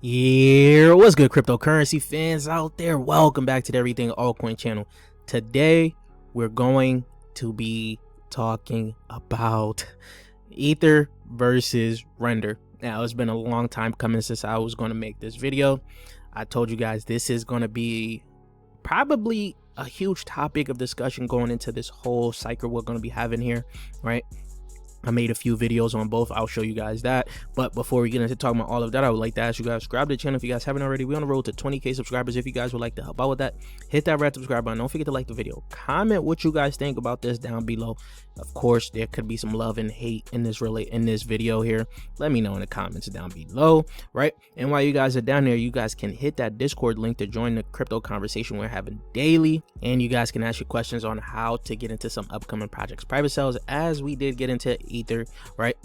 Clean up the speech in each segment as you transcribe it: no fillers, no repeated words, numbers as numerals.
Yeah, what's good, cryptocurrency fans out there? Welcome back to the Everything Altcoin channel. Today, we're going to be talking about Ether versus Render. Now, it's been a long time coming since I was going to make this video. I told you guys this is going to be probably a huge topic of discussion going into this whole cycle we're going to be having here, right? I made a few videos on both. I'll show you guys that. But before we get into talking about all of that, I would like to ask you guys, subscribe to the channel if you guys haven't already. We're on the road to 20K subscribers. If you guys would like to help out with that, hit that red subscribe button. Don't forget to like the video. Comment what you guys think about this down below. Of course, there could be some love and hate in this video here. Let me know in the comments down below, right? And while you guys are down there, you guys can hit that Discord link to join the crypto conversation we're having daily. And you guys can ask your questions on how to get into some upcoming projects, private sales, as we did get into Ether, right?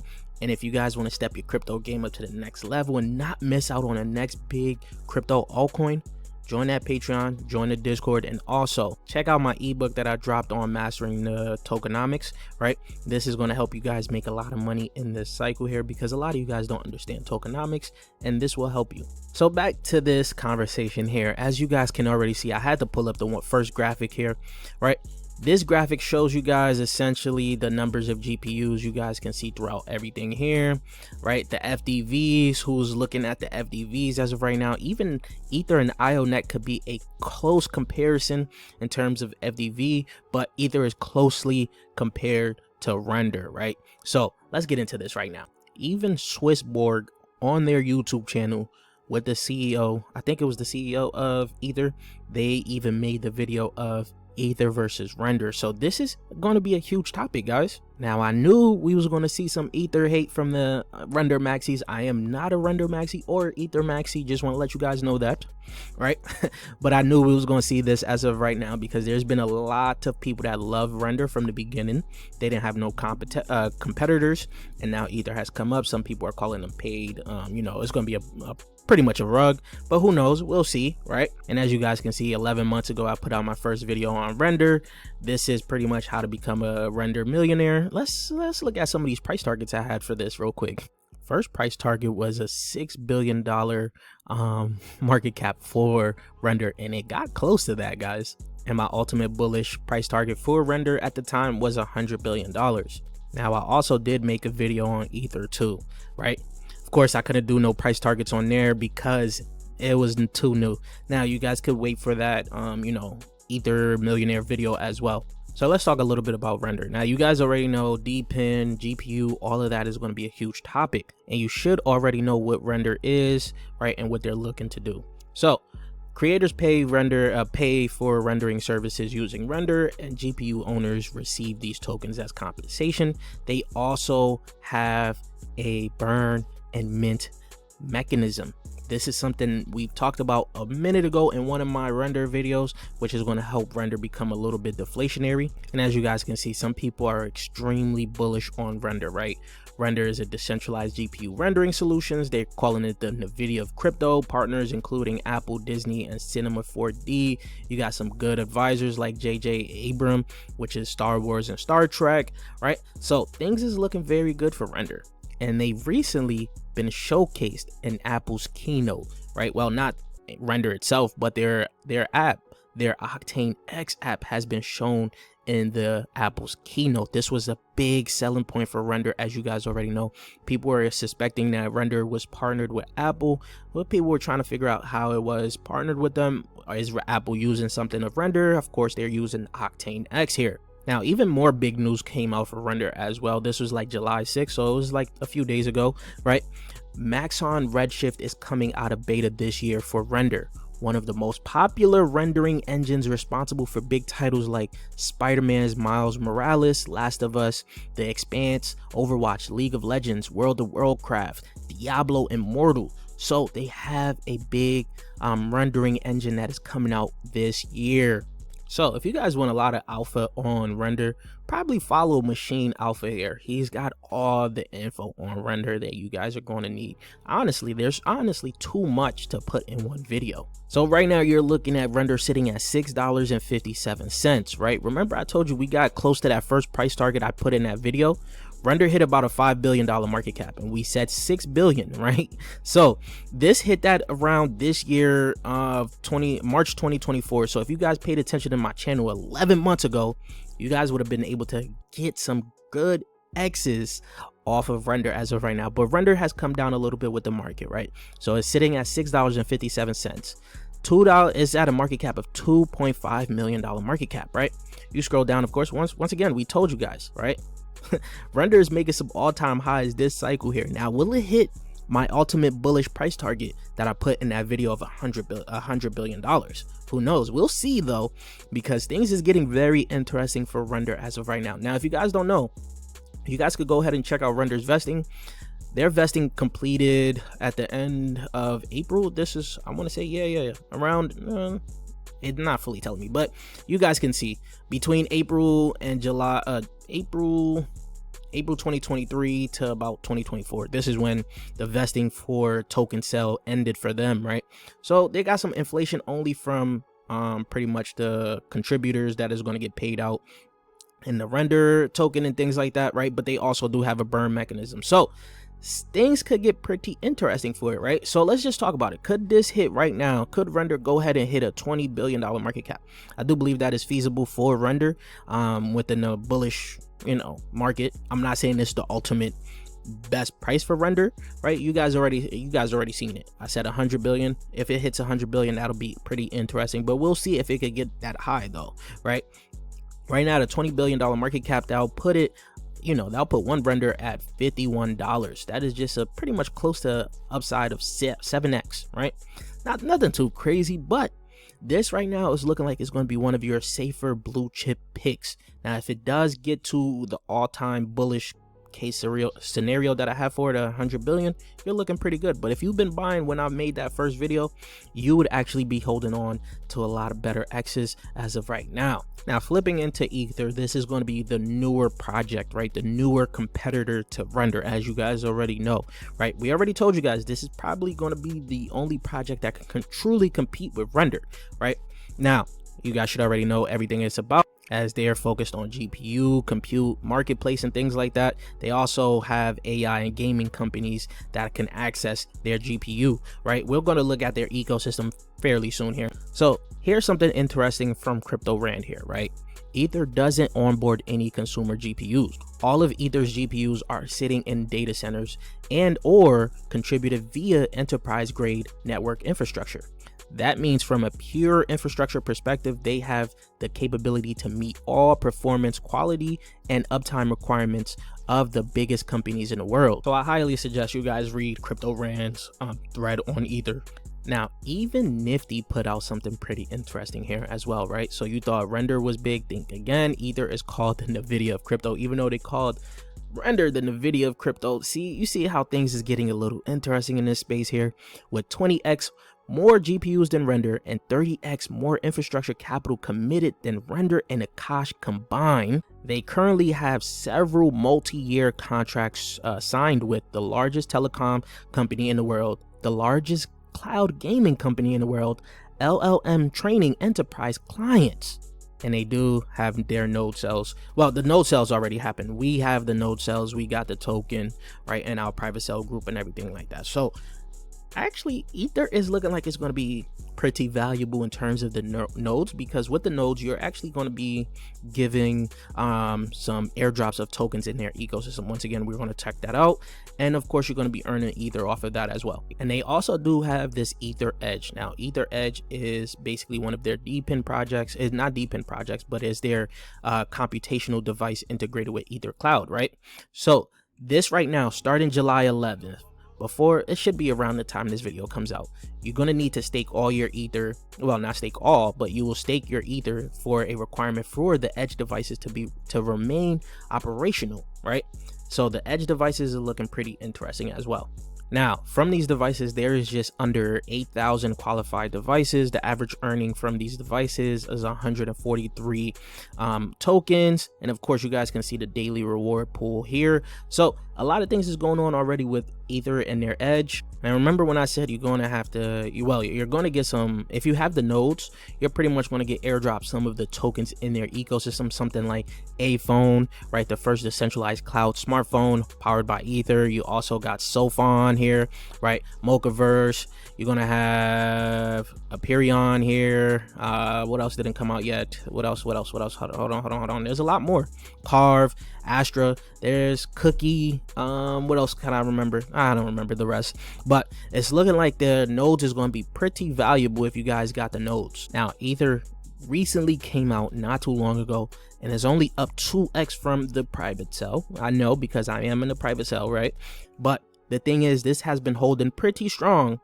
And if you guys want to step your crypto game up to the next level and not miss out on the next big crypto altcoin, join that Patreon, join the Discord, and also check out my ebook that I dropped on mastering the tokenomics, right? This is going to help you guys make a lot of money in this cycle here, because a lot of you guys don't understand tokenomics, and this will help you. So back to this conversation here. As you guys can already see, I had to pull up the first graphic here, right? This graphic shows you guys essentially the numbers of GPUs you guys can see throughout everything here, right? The FDVs, who's looking at the FDVs as of right now. Even Ether and IONET could be a close comparison in terms of FDV, but Ether is closely compared to Render, right? So let's get into this right now. Even Swissborg on their YouTube channel with the CEO, I think it was the CEO of Ether, they even made the video of Ether versus Render. So this is going to be a huge topic, guys. Now, I knew we was going to see some Ether hate from the Render maxis. I am not a Render maxi or Ether maxi, just want to let you guys know that, right? But I knew we was going to see this as of right now, because there's been a lot of people that love Render from the beginning. They didn't have no competitors, and now Ether has come up. Some people are calling them paid. You know, it's going to be a pretty much a rug, but who knows, we'll see, right? And as you guys can see, 11 months ago I put out my first video on Render. This is pretty much how to become a Render millionaire. Let's look at some of these price targets I had for this real quick. First price target was a $6 billion market cap for Render, and it got close to that, guys. And my ultimate bullish price target for Render at the time was $100 billion. Now, I also did make a video on Ether too, right? Of course, I couldn't do no price targets on there because it was too new. Now, you guys could wait for that, you know, Ether millionaire video as well. So let's talk a little bit about Render. Now, you guys already know DPIN, GPU, all of that is going to be a huge topic. And you should already know what Render is, right, and what they're looking to do. So creators pay for rendering services using Render, and GPU owners receive these tokens as compensation. They also have a burn and mint mechanism. This is something we talked about a minute ago in one of my Render videos, which is going to help Render become a little bit deflationary. And as you guys can see, some people are extremely bullish on Render, right? Render is a decentralized GPU rendering solutions. They're calling it the NVIDIA of crypto. Partners including Apple, Disney, and Cinema 4D. You got some good advisors like J.J. Abrams, which is Star Wars and Star Trek, right? So things is looking very good for Render. And they've recently been showcased in Apple's keynote, right? Well, not Render itself, but their app, their Octane X app has been shown in the Apple's keynote. This was a big selling point for Render, as you guys already know. People were suspecting that Render was partnered with Apple, but people were trying to figure out how it was partnered with them. Is Apple using something of Render? Of course, they're using Octane X here. Now, even more big news came out for Render as well. This was like July 6th, so it was like a few days ago, right? Maxon Redshift is coming out of beta this year for Render, one of the most popular rendering engines responsible for big titles like Spider-Man's Miles Morales, Last of Us, The Expanse, Overwatch, League of Legends, World of Warcraft, Diablo Immortal. So they have a big rendering engine that is coming out this year. So if you guys want a lot of alpha on Render, probably follow Machine Alpha here. He's got all the info on Render that you guys are going to need. Honestly, there's too much to put in one video. So right now you're looking at Render sitting at $6.57, right? Remember I told you we got close to that first price target I put in that video, Render hit about a $5 billion market cap, and we said 6 billion, right? So this hit that around this year of March 2024. So if you guys paid attention to my channel 11 months ago, you guys would have been able to get some good X's off of Render as of right now. But Render has come down a little bit with the market, right? So it's sitting at $6.57. $2 is at a market cap of $2.5 million market cap, right? You scroll down, of course, once again, we told you guys, right? Render is making some all-time highs this cycle here. Now, will it hit my ultimate bullish price target that I put in that video of $100 billion? Who knows? We'll see though, because things is getting very interesting for Render as of right now. Now, if you guys don't know, you guys could go ahead and check out Render's vesting. Their vesting completed at the end of April. This is, I want to say, yeah, around, it's not fully telling me, but you guys can see between April and July, April 2023 to about 2024. This is when the vesting for token sale ended for them, right? So they got some inflation only from pretty much the contributors that is going to get paid out in the Render token and things like that, right? But they also do have a burn mechanism. So things could get pretty interesting for it, right? So let's just talk about it. Could this hit right now? Could Render go ahead and hit a $20 billion market cap? I do believe that is feasible for Render within a bullish, market. I'm not saying this is the ultimate best price for Render, right? You guys already seen it. I said 100 billion. If it hits 100 billion, that'll be pretty interesting, but we'll see if it could get that high though, right? Right now, the $20 billion market cap, that'll put it, that'll put one Render at $51. That is just a pretty much close to upside of 7x, right? Nothing too crazy, but this right now is looking like it's going to be one of your safer blue chip picks. Now, if it does get to the all-time bullish case scenario that I have for it, 100 billion, you're looking pretty good. But if you've been buying when I made that first video, you would actually be holding on to a lot of better X's as of right now. Now, flipping into Ether, this is going to be the newer project, right? The newer competitor to Render, as you guys already know, right? We already told you guys this is probably going to be the only project that can truly compete with Render, right? Now, you guys should already know everything it's about, as they are focused on GPU, compute, marketplace, and things like that. They also have AI and gaming companies that can access their GPU, right? We're going to look at their ecosystem fairly soon here. So here's something interesting from Crypto Rand here, right? Ether doesn't onboard any consumer GPUs. All of Ether's GPUs are sitting in data centers and or contributed via enterprise grade network infrastructure. That means from a pure infrastructure perspective, they have the capability to meet all performance, quality, and uptime requirements of the biggest companies in the world. So I highly suggest you guys read Crypto Rand's thread on Ether. Now, even Nifty put out something pretty interesting here as well, right? So you thought Render was big. Think again. Ether is called the NVIDIA of crypto, even though they called Render the NVIDIA of crypto. You see how things is getting a little interesting in this space here, with 20x more GPUs than Render and 30x more infrastructure capital committed than Render and Akash combined. They currently have several multi-year contracts signed with the largest telecom company in the world, the largest cloud gaming company in the world, LLM training enterprise clients. And they do have their node cells. Well, the node cells already happened. We have the node cells, we got the token, right, and our private cell group and everything like that. So actually, Ether is looking like it's going to be pretty valuable in terms of the nodes, because with the nodes, you're actually going to be giving some airdrops of tokens in their ecosystem. Once again, we're going to check that out. And of course, you're going to be earning Ether off of that as well. And they also do have this Ether Edge. Now, Ether Edge is basically one of their DePIN projects. It's not DePIN projects, but is their computational device integrated with Ether Cloud, right? So this right now, starting July 11th, before it should be around the time this video comes out, you're going to need to stake all your Ether. Well, not stake all, but you will stake your Ether for a requirement for the edge devices to remain operational, right? So the edge devices are looking pretty interesting as well. Now, from these devices, there is just under 8,000 qualified devices. The average earning from these devices is 143 tokens. And of course, you guys can see the daily reward pool here. So a lot of things is going on already with Ether and their edge. And remember when I said you're going to have to, you're going to get some, if you have the nodes, you're pretty much going to get airdrop some of the tokens in their ecosystem, something like a phone, right? The first decentralized cloud smartphone powered by Ether. You also got Sophon here, right? Mochaverse. You're going to have Aperion here. What else didn't come out yet? What else? Hold on. There's a lot more. Carve, Astra, there's Cookie. What else can I remember? I don't remember the rest, but it's looking like the nodes is going to be pretty valuable if you guys got the nodes. Now, Ether recently came out not too long ago and is only up 2x from the private sale. I know because I am in the private sale, right? But the thing is, this has been holding pretty strong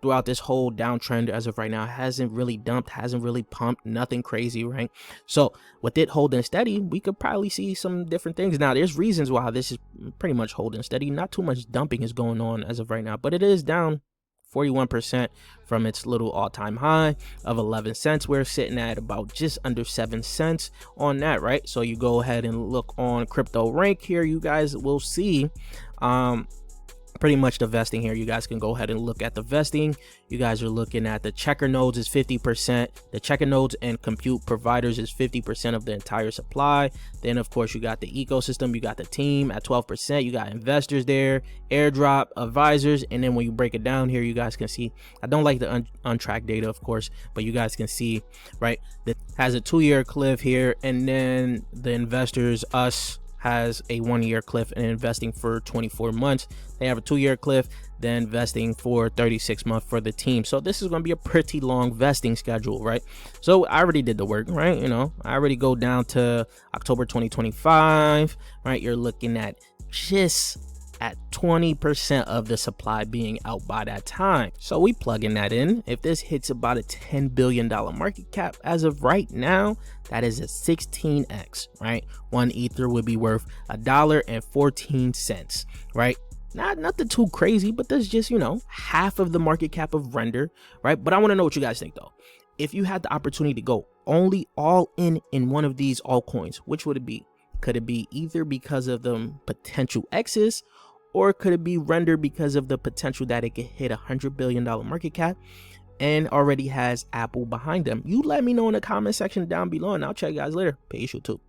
throughout this whole downtrend as of right now. It hasn't really dumped, hasn't really pumped, nothing crazy, right? So with it holding steady, we could probably see some different things. Now, there's reasons why this is pretty much holding steady. Not too much dumping is going on as of right now, but it is down 41% from its little all-time high of 11 cents. We're sitting at about just under 7 cents on that, right? So you go ahead and look on crypto rank here, you guys will see pretty much the vesting here. You guys can go ahead and look at the vesting. You guys are looking at the checker nodes is 50%. The checker nodes and compute providers is 50% of the entire supply. Then of course you got the ecosystem, you got the team at 12%, you got investors there, airdrop, advisors, and then when you break it down here, you guys can see, I don't like the untracked data of course, but you guys can see, right, that has a 2-year cliff here, and then the investors, us, has a 1-year cliff and investing for 24 months. They have a 2-year cliff, then vesting for 36 months for the team. So this is going to be a pretty long vesting schedule, right? So I already did the work, right? You know, I already go down to October 2025, right? You're looking at just at 20% of the supply being out by that time. So we plugging that in. If this hits about a $10 billion market cap as of right now, that is a 16x, right? One Ether would be worth $1.14, right? Nothing too crazy, but that's just, you know, half of the market cap of Render, right? But I want to know what you guys think though. If you had the opportunity to go only all in one of these altcoins, which would it be? Could it be Ether because of the potential X's, or could it be Render because of the potential that it could hit $100 billion market cap and already has Apple behind them? You let me know in the comment section down below, and I'll check you guys later. Peace, YouTube.